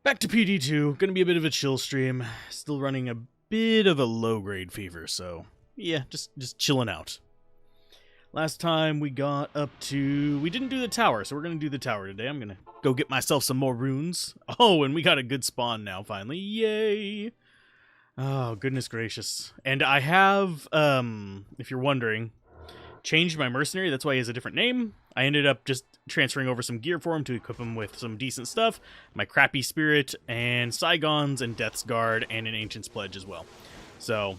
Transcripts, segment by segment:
Back to PD2. Gonna be a bit of a chill stream. Still running a bit of a low-grade fever, so yeah, just chilling out. Last time we got up to... We didn't do the tower, so we're gonna do the tower today. I'm gonna go get myself some more runes. Oh, and we got a good spawn now, finally. Yay! Oh, goodness gracious. And I have, if you're wondering, changed my mercenary. That's why he has a different name. I ended up just transferring over some gear for him to equip him with some decent stuff. My crappy spirit, and Saigons, and Death's Guard, and an Ancient's Pledge as well. So,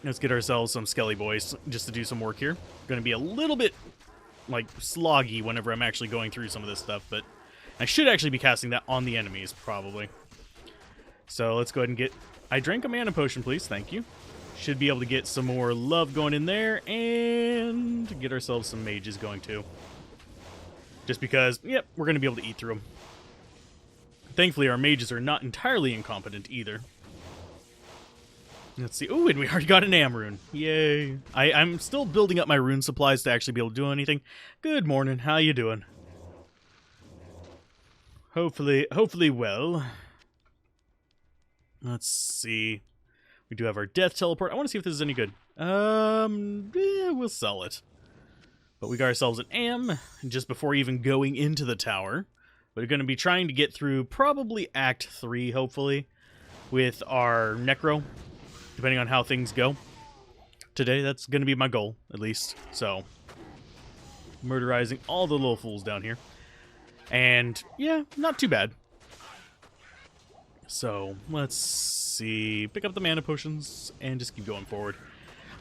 let's get ourselves some Skelly Boys just to do some work here. Going to be a little bit, like, sloggy whenever I'm actually going through some of this stuff, but I should actually be casting that on the enemies, probably. So, let's go ahead and get... I drank a mana potion, please. Thank you. Should be able to get some more love going in there, and get ourselves some mages going too. Just because, yep, we're going to be able to eat through them. Thankfully, our mages are not entirely incompetent either. Let's see. Oh, and we already got an Am rune. Yay. I'm still building up my rune supplies to actually be able to do anything. Good morning. How you doing? Hopefully well. Let's see. We do have our death teleport. I want to see if this is any good. We'll sell it. But we got ourselves an Am just before even going into the tower. We're going to be trying to get through probably Act 3, hopefully, with our Necro, depending on how things go. Today, that's going to be my goal, at least. So, murderizing all the little fools down here. And, yeah, not too bad. So, let's see. Pick up the mana potions and just keep going forward.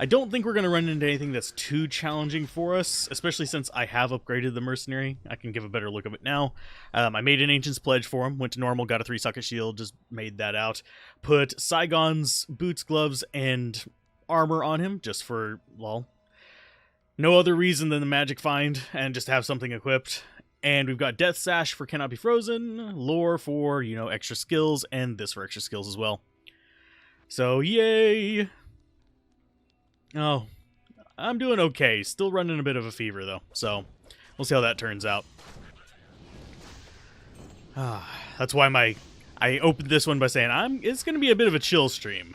I don't think we're going to run into anything that's too challenging for us, especially since I have upgraded the mercenary. I can give a better look of it now. I made an Ancient's Pledge for him. Went to normal, got a 3-socket shield, just made that out. Put Saigon's boots, gloves, and armor on him, just for, well, no other reason than the magic find, and just have something equipped. And we've got Death Sash for Cannot Be Frozen, Lore for, you know, extra skills, and this for extra skills as well. So, yay! Oh, I'm doing okay. Still running a bit of a fever, though. So, we'll see how that turns out. That's why I opened this one by saying it's going to be a bit of a chill stream.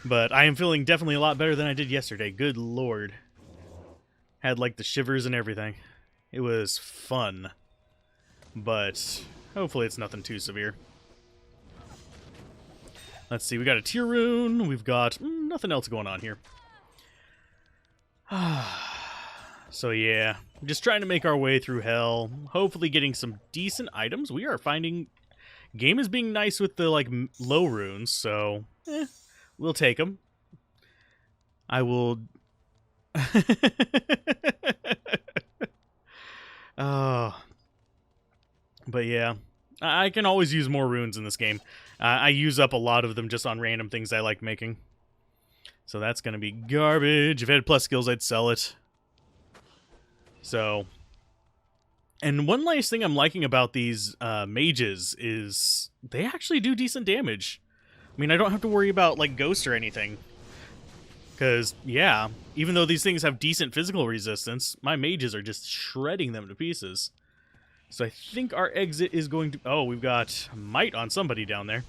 But I am feeling definitely a lot better than I did yesterday. Good lord. Had, like, the shivers and everything. It was fun. But hopefully it's nothing too severe. Let's see, we got a tier rune. We've got nothing else going on here. So yeah, just trying to make our way through hell. Hopefully getting some decent items. We are finding... Game is being nice with the, like, low runes, so... we'll take them. I will... But yeah, I can always use more runes in this game. I use up a lot of them just on random things I like making. So that's going to be garbage. If I had plus skills, I'd sell it. So, and one nice thing I'm liking about these mages is they actually do decent damage. I mean, I don't have to worry about, like, ghost or anything. Because, yeah, even though these things have decent physical resistance, my mages are just shredding them to pieces. So I think our exit is going to... Oh, we've got might on somebody down there.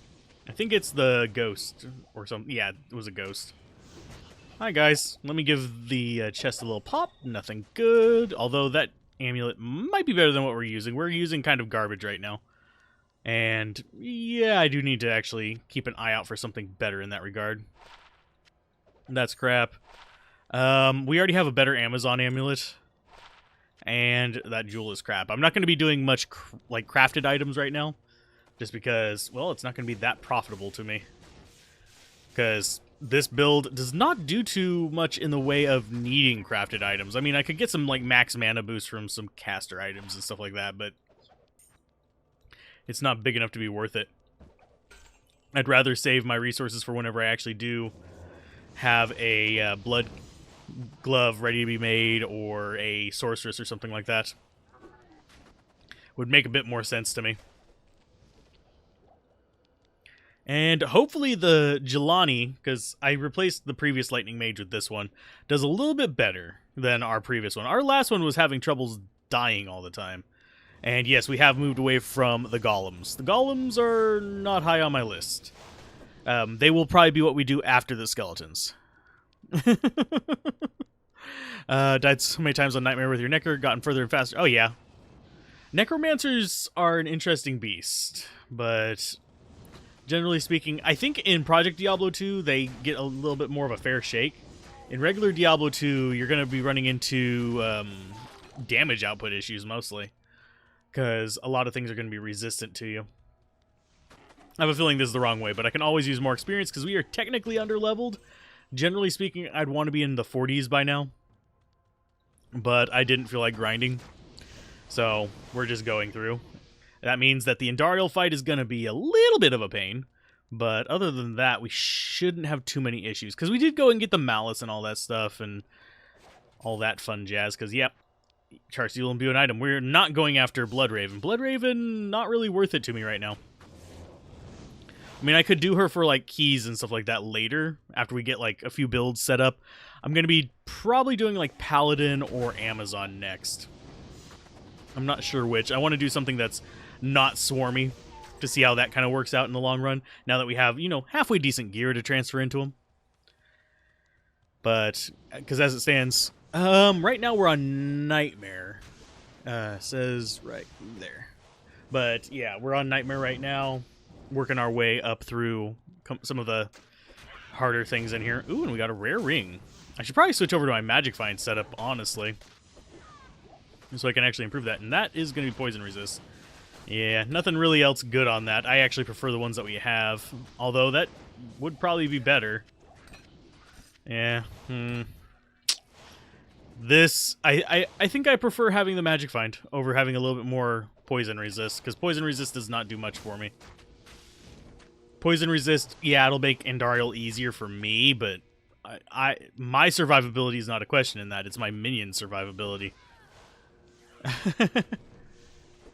I think it's the ghost or something. Yeah, it was a ghost. Hi, guys. Let me give the chest a little pop. Nothing good. Although that amulet might be better than what we're using. We're using kind of garbage right now. And, yeah, I do need to actually keep an eye out for something better in that regard. That's crap. We already have a better Amazon amulet. And that jewel is crap. I'm not going to be doing much, like, crafted items right now. Just because, well, it's not going to be that profitable to me. Because this build does not do too much in the way of needing crafted items. I mean, I could get some, like, max mana boost from some caster items and stuff like that, but it's not big enough to be worth it. I'd rather save my resources for whenever I actually do have a blood glove ready to be made, or a sorceress or something like that. Would make a bit more sense to me. And hopefully the Jelani, because I replaced the previous Lightning Mage with this one, does a little bit better than our previous one. Our last one was having troubles dying all the time. And yes, we have moved away from the golems. The golems are not high on my list. They will probably be what we do after the skeletons. Died so many times on Nightmare with your Necker, gotten further and faster. Oh, yeah. Necromancers are an interesting beast, but generally speaking, I think in Project Diablo 2, they get a little bit more of a fair shake. In regular Diablo 2, you're going to be running into damage output issues mostly, because a lot of things are going to be resistant to you. I have a feeling this is the wrong way, but I can always use more experience because we are technically underleveled. Generally speaking, I'd want to be in the 40s by now, but I didn't feel like grinding, so we're just going through. That means that the Andariel fight is going to be a little bit of a pain, but other than that, we shouldn't have too many issues, because we did go and get the Malice and all that stuff and all that fun jazz, because, yep, Char Steal and Imbue an item. We're not going after Bloodraven. Bloodraven, not really worth it to me right now. I mean, I could do her for, like, keys and stuff like that later, after we get, like, a few builds set up. I'm going to be probably doing, like, Paladin or Amazon next. I'm not sure which. I want to do something that's not swarmy to see how that kind of works out in the long run, now that we have, you know, halfway decent gear to transfer into them. But, because as it stands, right now we're on Nightmare. Says right there. But, yeah, we're on Nightmare right now, working our way up through some of the harder things in here. Ooh, and we got a rare ring. I should probably switch over to my Magic Find setup, honestly, so I can actually improve that. And that is going to be poison resist. Yeah, nothing really else good on that. I actually prefer the ones that we have, although that would probably be better. Yeah, This, I think I prefer having the Magic Find over having a little bit more poison resist, because poison resist does not do much for me. Poison resist, yeah, it'll make Andariel easier for me, but my survivability is not a question in that. It's my minion survivability.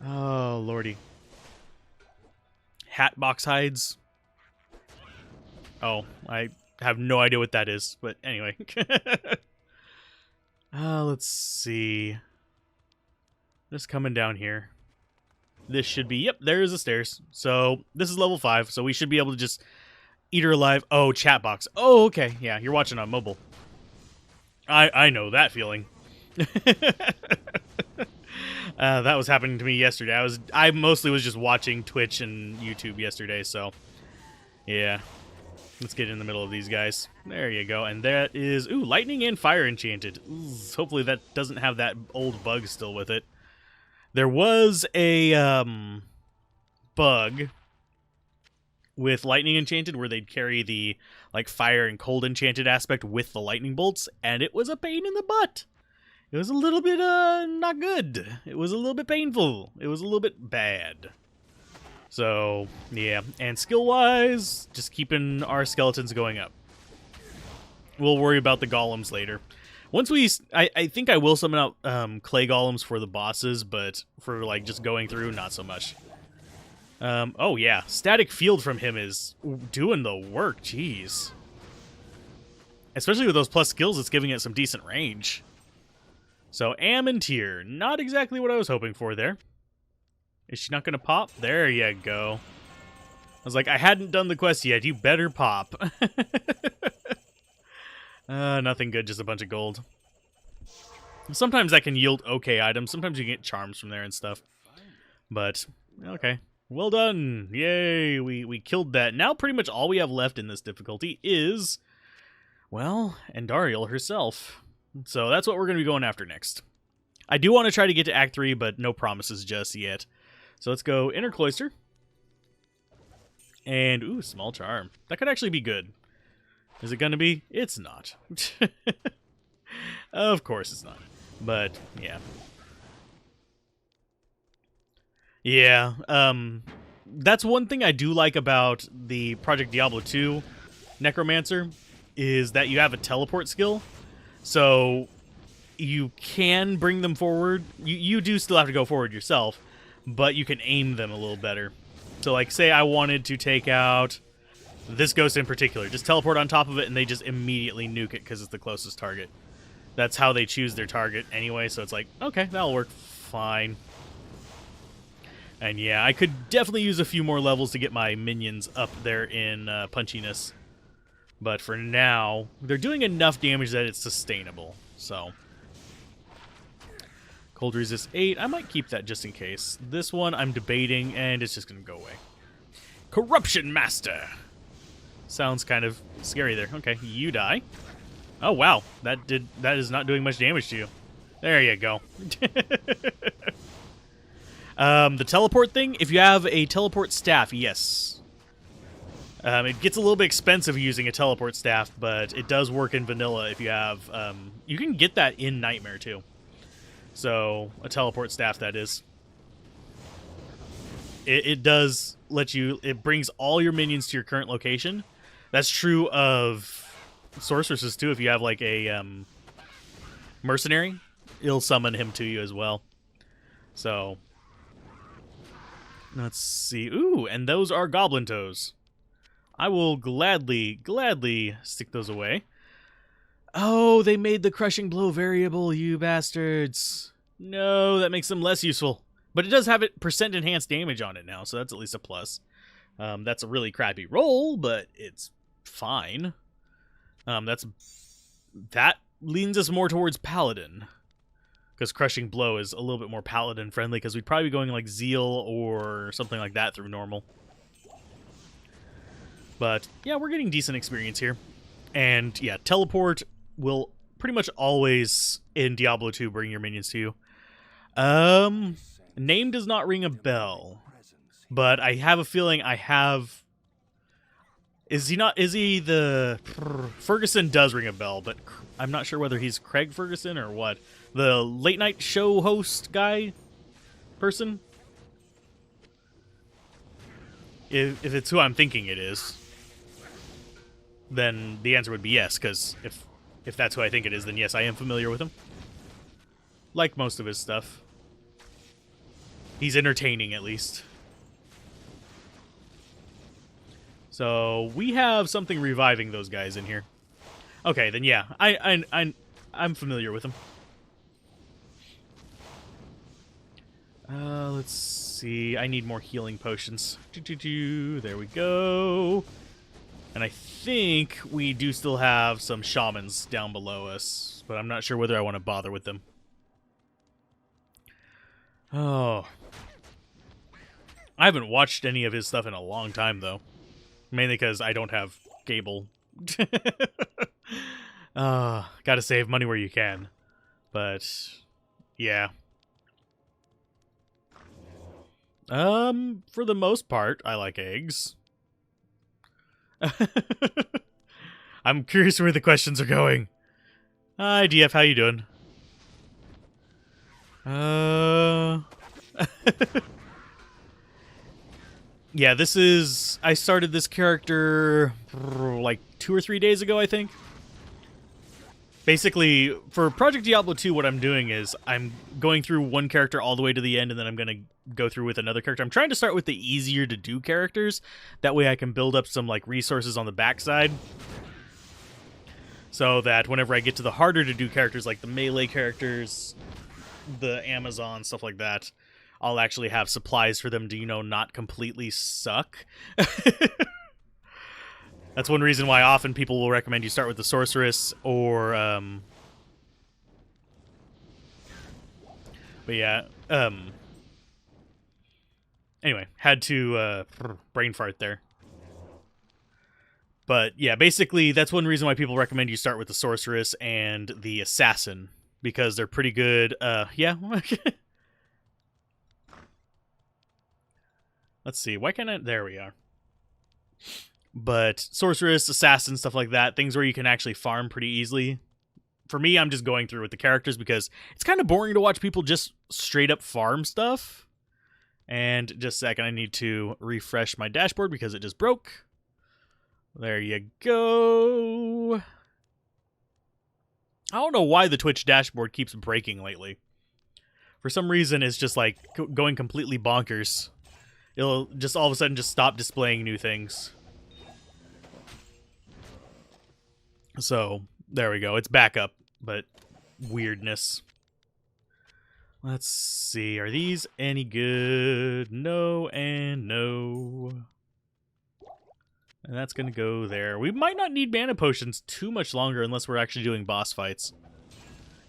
Oh, lordy. Hatbox hides. Oh, I have no idea what that is, but anyway. Let's see. Just coming down here. This should be, yep, there's the stairs. So, this is level 5, so we should be able to just eat her alive. Oh, chat box. Oh, okay. Yeah, you're watching on mobile. I know that feeling. That was happening to me yesterday. I mostly was just watching Twitch and YouTube yesterday, so yeah. Let's get in the middle of these guys. There you go. And that is, ooh, lightning and fire enchanted. Ooh, hopefully that doesn't have that old bug still with it. There was a bug with lightning enchanted where they'd carry the like fire and cold enchanted aspect with the lightning bolts, and it was a pain in the butt. It was a little bit not good. It was a little bit painful. It was a little bit bad. So, yeah. And skill-wise, just keeping our skeletons going up. We'll worry about the golems later. Once we... I think I will summon out clay golems for the bosses, but for, like, just going through, not so much. Oh, yeah. Static field from him is doing the work. Jeez. Especially with those plus skills, it's giving it some decent range. So, Am and Tyr. Not exactly what I was hoping for there. Is she not going to pop? There you go. I was like, I hadn't done the quest yet. You better pop. Nothing good, just a bunch of gold. Sometimes that can yield okay items. Sometimes you get charms from there and stuff. But, okay. Well done. Yay, we killed that. Now pretty much all we have left in this difficulty is, well, Andariel herself. So that's what we're going to be going after next. I do want to try to get to Act 3, but no promises just yet. So let's go Inner Cloister. And, ooh, Small Charm. That could actually be good. Is it going to be? It's not. Of course it's not. But, yeah. Yeah, that's one thing I do like about the Project Diablo 2 Necromancer, is that you have a teleport skill. So, you can bring them forward. You do still have to go forward yourself, but you can aim them a little better. So, like, say I wanted to take out this ghost in particular. Just teleport on top of it, and they just immediately nuke it because it's the closest target. That's how they choose their target anyway, so it's like, okay, that'll work fine. And yeah, I could definitely use a few more levels to get my minions up there in punchiness. But for now, they're doing enough damage that it's sustainable. So, cold resist 8. I might keep that just in case. This one I'm debating, and it's just going to go away. Corruption Master! Sounds kind of scary there. Okay, you die. Oh, wow. That is not doing much damage to you. There you go. The teleport thing, if you have a teleport staff, yes. It gets a little bit expensive using a teleport staff, but it does work in vanilla if you have... you can get that in Nightmare, too. So, a teleport staff, that is. It does let you... It brings all your minions to your current location. That's true of sorceresses, too. If you have, like, a mercenary, it'll summon him to you as well. So... Let's see. Ooh, and those are goblin toes. I will gladly stick those away. Oh, they made the crushing blow variable, you bastards. No, that makes them less useful. But it does have it percent enhanced damage on it now, so that's at least a plus. That's a really crappy roll, but it's fine. That leans us more towards Paladin. Because Crushing Blow is a little bit more Paladin-friendly, because we'd probably be going like Zeal or something like that through normal. But, yeah, we're getting decent experience here. And, yeah, Teleport will pretty much always, in Diablo 2, bring your minions to you. Name does not ring a bell. But I have a feeling I have... Is he the... Ferguson does ring a bell, but I'm not sure whether he's Craig Ferguson or what. The late night show host guy person? If it's who I'm thinking it is, then the answer would be yes, because if that's who I think it is, then yes, I am familiar with him. Like most of his stuff. He's entertaining, at least. So, we have something reviving those guys in here. Okay, then yeah, I'm familiar with him. Let's see. I need more healing potions. There we go. And I think we do still have some shamans down below us, but I'm not sure whether I want to bother with them. Oh. I haven't watched any of his stuff in a long time, though. Mainly because I don't have cable. Gotta save money where you can. But, yeah. For the most part, I like eggs. I'm curious where the questions are going. Hi, DF, how you doing? Yeah, this is... I started this character like 2 or 3 days ago, I think. Basically, for Project Diablo 2, what I'm doing is I'm going through one character all the way to the end, and then I'm going to go through with another character. I'm trying to start with the easier-to-do characters. That way I can build up some like resources on the backside. So that whenever I get to the harder-to-do characters, like the melee characters, the Amazon, stuff like that, I'll actually have supplies for them to, you know, not completely suck. That's one reason why often people will recommend you start with the Sorceress or, but yeah, anyway, had to, brain fart there. But yeah, basically, that's one reason why people recommend you start with the Sorceress and the Assassin, because they're pretty good, yeah. Let's see, why can't I, there we are. But Sorceress, Assassin, stuff like that, things where you can actually farm pretty easily. For me, I'm just going through with the characters because it's kind of boring to watch people just straight up farm stuff. And just a second, I need to refresh my dashboard because it just broke. There you go. I don't know why the Twitch dashboard keeps breaking lately. For some reason, it's just like going completely bonkers. It'll just all of a sudden just stop displaying new things. So, there we go. It's back up, but weirdness. Let's see. Are these any good? No and no. And that's going to go there. We might not need mana potions too much longer unless we're actually doing boss fights.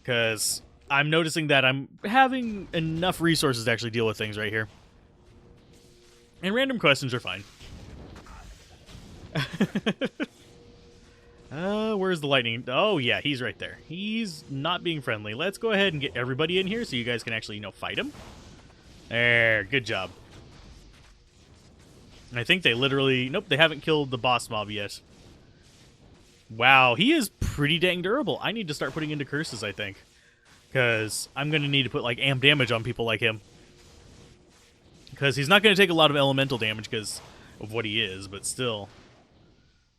Because I'm noticing that I'm having enough resources to actually deal with things right here. And random questions are fine. Where's the lightning? Oh, yeah, he's right there. He's not being friendly. Let's go ahead and get everybody in here so you guys can actually, fight him. There, good job. I think they literally... Nope, they haven't killed the boss mob yet. Wow, he is pretty dang durable. I need to start putting into curses, I think. Because I'm going to need to put, like, amp damage on people like him. Because he's not going to take a lot of elemental damage because of what he is, but still.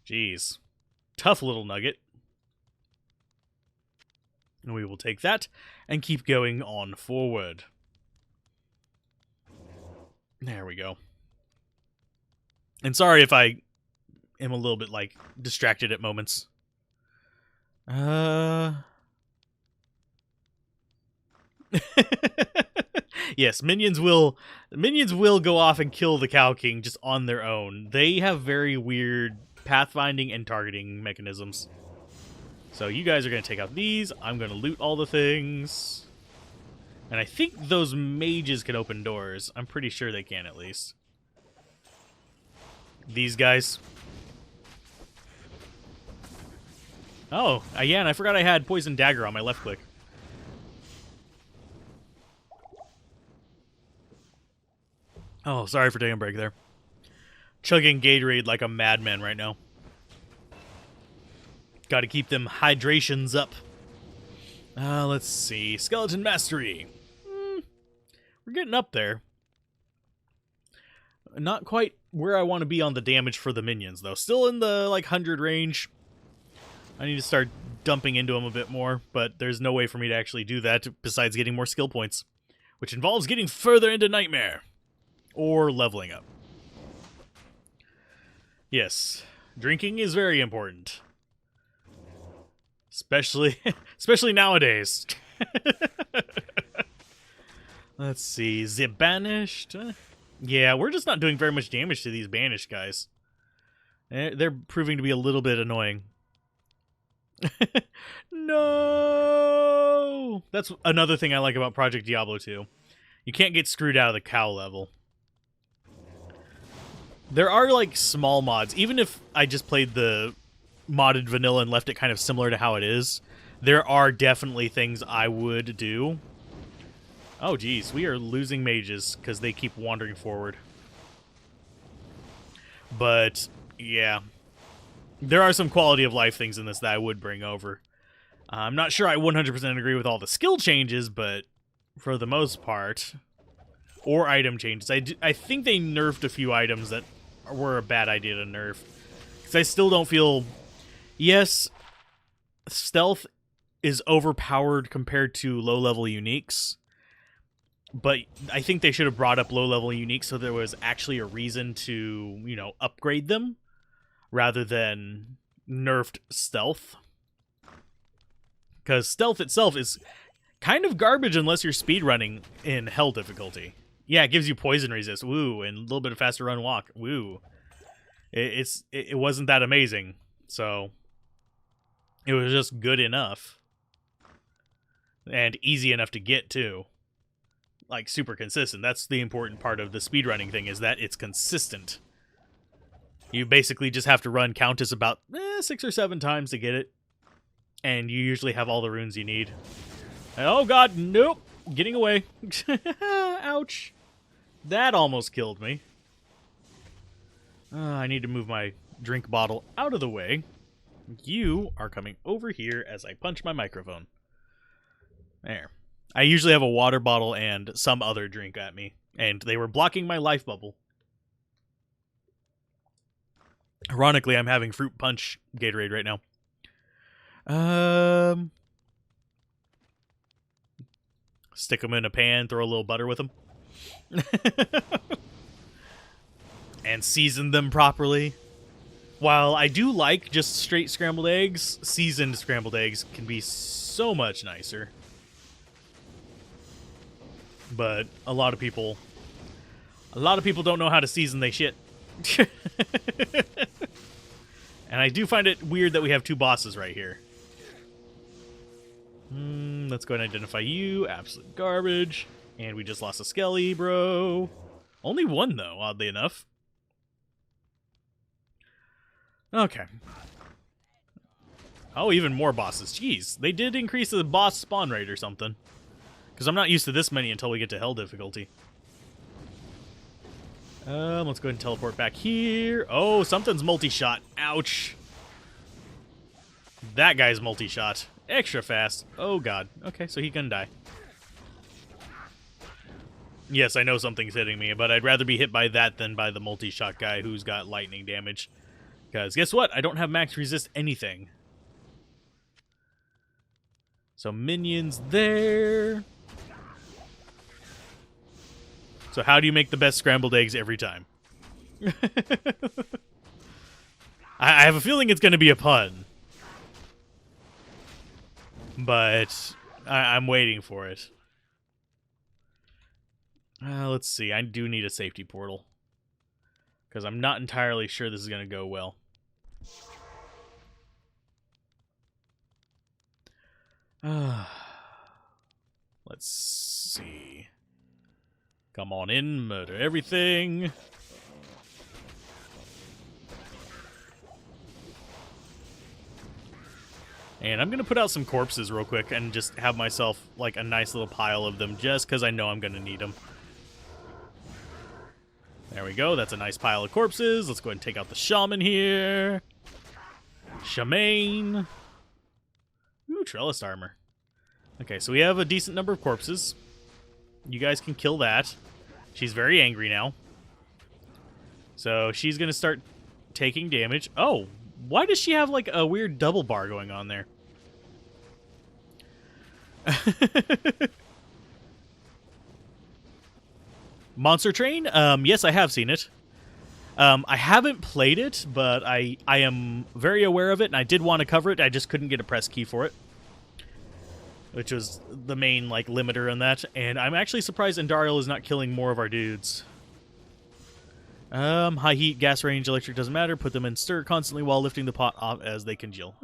Jeez. Tough little nugget. And we will take that and keep going on forward. There we go. And sorry if I am a little bit, like, distracted at moments. Yes, minions will go off and kill the Cow King just on their own. They have very weird pathfinding and targeting mechanisms. So you guys are going to take out these. I'm going to loot all the things. And I think those mages can open doors. I'm pretty sure they can, at least. These guys. Oh, yeah, and I forgot I had Poison Dagger on my left click. Oh, sorry for taking a break there. Chugging Gatorade like a madman right now. Gotta keep them hydrations up. Let's see. Skeleton Mastery. We're getting up there. Not quite where I want to be on the damage for the minions, though. Still in the, 100 range. I need to start dumping into them a bit more, but there's no way for me to actually do that besides getting more skill points, which involves getting further into Nightmare. Or leveling up. Yes, drinking is very important. Especially nowadays. Let's see. The Banished. Yeah, we're just not doing very much damage to these Banished guys. They're proving to be a little bit annoying. No! That's another thing I like about Project Diablo 2. You can't get screwed out of the cow level. There are, small mods. Even if I just played the modded vanilla and left it kind of similar to how it is, there are definitely things I would do. Oh, geez. We are losing mages because they keep wandering forward. But, yeah. There are some quality of life things in this that I would bring over. I'm not sure I 100% agree with all the skill changes, but for the most part... Or item changes. I think they nerfed a few items that were a bad idea to nerf. Because I still don't feel... Yes, stealth is overpowered compared to low-level uniques. But I think they should have brought up low-level uniques so there was actually a reason to, upgrade them. Rather than nerfed stealth. Because stealth itself is kind of garbage unless you're speedrunning in hell difficulty. Yeah, it gives you poison resist, woo, and a little bit of faster run walk, woo. It wasn't that amazing, so it was just good enough. And easy enough to get, too. Like, super consistent. That's the important part of the speedrunning thing, is that it's consistent. You basically just have to run Countess about 6 or 7 times to get it. And you usually have all the runes you need. And, oh god, nope! Getting away. Ouch. That almost killed me. I need to move my drink bottle out of the way. You are coming over here as I punch my microphone. There. I usually have a water bottle and some other drink at me. And they were blocking my life bubble. Ironically, I'm having fruit punch Gatorade right now. Stick them in a pan, throw a little butter with them. And season them properly. While I do like just straight scrambled eggs, seasoned scrambled eggs can be so much nicer. But a lot of people don't know how to season they shit. And I do find it weird that we have two bosses right here. Let's go ahead and identify you. Absolute garbage. And we just lost a Skelly, bro. Only one, though, oddly enough. Okay. Oh, even more bosses. Jeez, they did increase the boss spawn rate or something. Because I'm not used to this many until we get to Hell difficulty. Let's go ahead and teleport back here. Oh, something's multi-shot. Ouch. That guy's multi-shot. Extra fast. Oh, God. Okay, so he can die. Yes, I know something's hitting me, but I'd rather be hit by that than by the multi-shot guy who's got lightning damage. Because guess what? I don't have max resist anything. So minions there. So how do you make the best scrambled eggs every time? I have a feeling it's going to be a pun. But I'm waiting for it. Let's see. I do need a safety portal. Because I'm not entirely sure this is going to go well. Let's see. Come on in, murder everything. And I'm going to put out some corpses real quick and just have myself like a nice little pile of them just because I know I'm going to need them. There we go. That's a nice pile of corpses. Let's go ahead and take out the shaman here. Shaman. Ooh, trellis armor. Okay, so we have a decent number of corpses. You guys can kill that. She's very angry now. So she's going to start taking damage. Oh, why does she have like a weird double bar going on there? Monster Train? Yes, I have seen it. I haven't played it, but I am very aware of it, and I did want to cover it. I just couldn't get a press key for it, which was the main like limiter on that. And I'm actually surprised Andariel is not killing more of our dudes. High heat, gas range, electric doesn't matter. Put them in stir constantly while lifting the pot off as they congeal.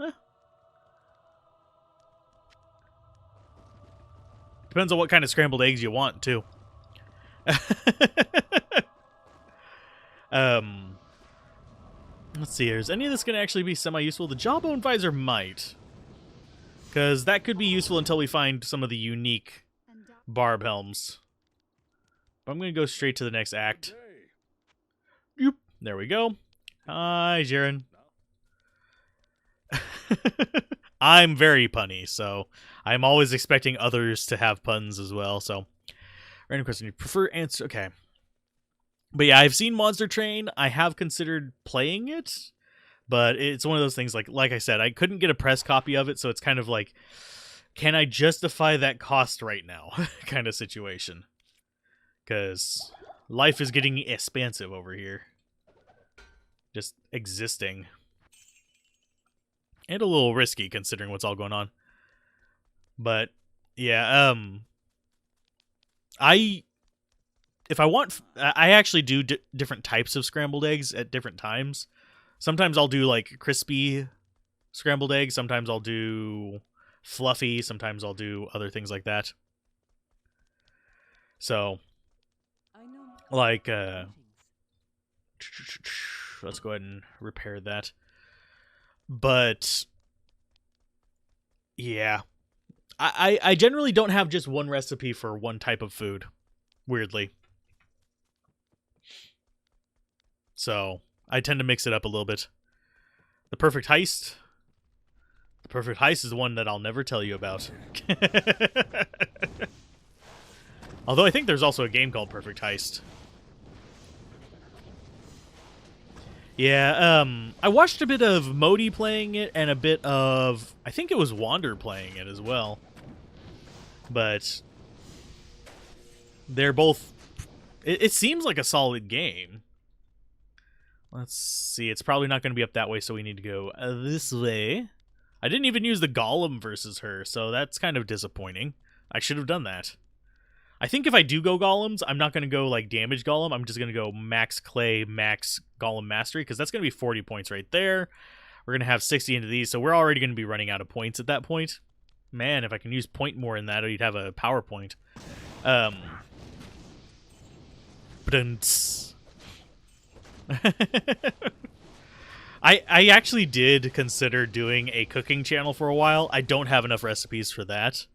Depends on what kind of scrambled eggs you want, too. Let's see. Is any of this going to actually be semi-useful? The Jawbone Visor might. Because that could be useful until we find some of the unique barb helms. But I'm going to go straight to the next act. Yoop. There we go. Hi, Jaren. I'm very punny, so I'm always expecting others to have puns as well. So, random question. You prefer answer? Okay. But yeah, I've seen Monster Train. I have considered playing it, but it's one of those things. Like I said, I couldn't get a press copy of it, so it's kind of like, can I justify that cost right now? Kind of situation. Because life is getting expensive over here. Just existing. And a little risky considering what's all going on. But yeah, if I want, I actually do different types of scrambled eggs at different times. Sometimes I'll do like crispy scrambled eggs. Sometimes I'll do fluffy. Sometimes I'll do other things like that. So, like, let's go ahead and repair that. But yeah, I generally don't have just one recipe for one type of food, weirdly. So I tend to mix it up a little bit. The perfect heist. The perfect heist is one that I'll never tell you about. Although I think there's also a game called Perfect Heist. Yeah, I watched a bit of Modi playing it and a bit of, I think it was Wander playing it as well. But they're both, it seems like a solid game. Let's see, it's probably not going to be up that way, so we need to go this way. I didn't even use the Golem versus her, so that's kind of disappointing. I should have done that. I think if I do go golems, I'm not going to go like damage golem. I'm just going to go max clay, max golem mastery, because that's going to be 40 points right there. We're going to have 60 into these, so we're already going to be running out of points at that point. Man, if I can use point more in that, you'd have a power point. I actually did consider doing a cooking channel for a while. I don't have enough recipes for that.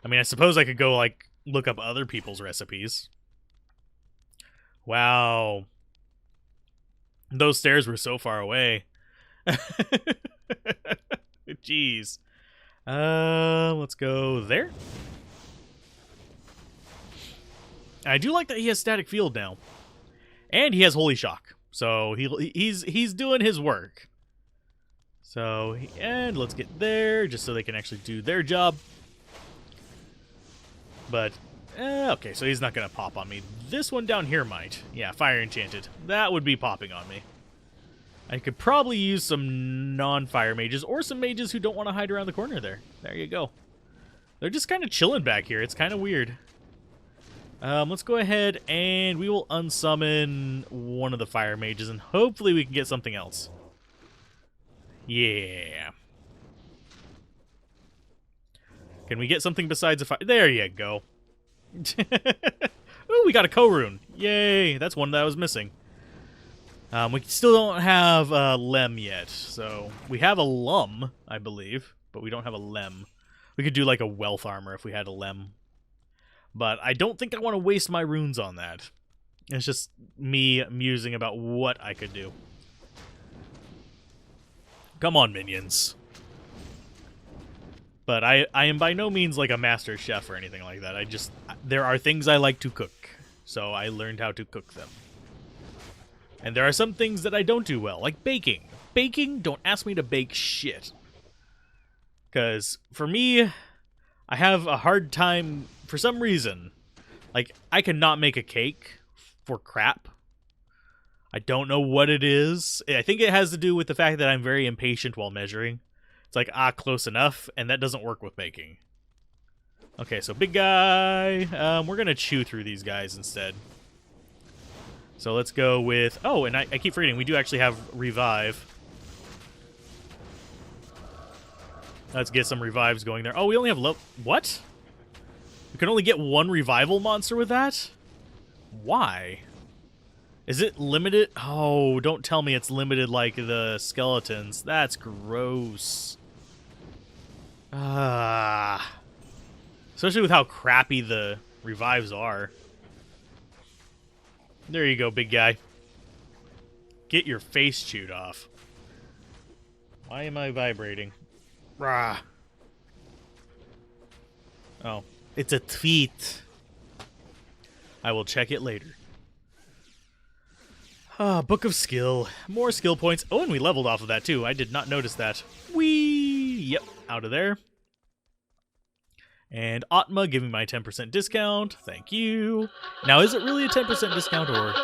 I mean, I suppose I could go, like, look up other people's recipes. Wow. Those stairs were so far away. Jeez. Let's go there. I do like that he has static field now. And he has Holy Shock. So he's doing his work. So, and let's get there, just so they can actually do their job. But, okay, so he's not going to pop on me. This one down here might. Yeah, Fire Enchanted. That would be popping on me. I could probably use some non-fire mages, or some mages who don't want to hide around the corner there. There you go. They're just kind of chilling back here. It's kind of weird. Let's go ahead and we will unsummon one of the fire mages, and hopefully we can get something else. Yeah. Can we get something besides a fire? There you go. Ooh, we got a co-rune. Yay, that's one that I was missing. We still don't have Lem yet, so we have a Lum, I believe, but we don't have a Lem. We could do like a Wealth Armor if we had a Lem. But I don't think I want to waste my runes on that. It's just me musing about what I could do. Come on, minions. But I am by no means like a master chef or anything like that. There are things I like to cook, so I learned how to cook them. And there are some things that I don't do well, like baking. Baking, don't ask me to bake shit. Because for me, I have a hard time, for some reason, like, I cannot make a cake for crap. I don't know what it is. I think it has to do with the fact that I'm very impatient while measuring. It's like, close enough, and that doesn't work with baking. Okay, so big guy. We're going to chew through these guys instead. So let's go with... Oh, and I keep forgetting, we do actually have revive. Let's get some revives going there. Oh, we only have low... What? We can only get one revival monster with that? Why? Is it limited? Oh, don't tell me it's limited like the skeletons. That's gross. Especially with how crappy the revives are. There you go, big guy. Get your face chewed off. Why am I vibrating? Rah. Oh, it's a tweet. I will check it later. Book of Skill. More skill points. Oh, and we leveled off of that, too. I did not notice that. Whee! Yep, out of there. And Atma giving my 10% discount. Thank you. Now, is it really a 10% discount, or...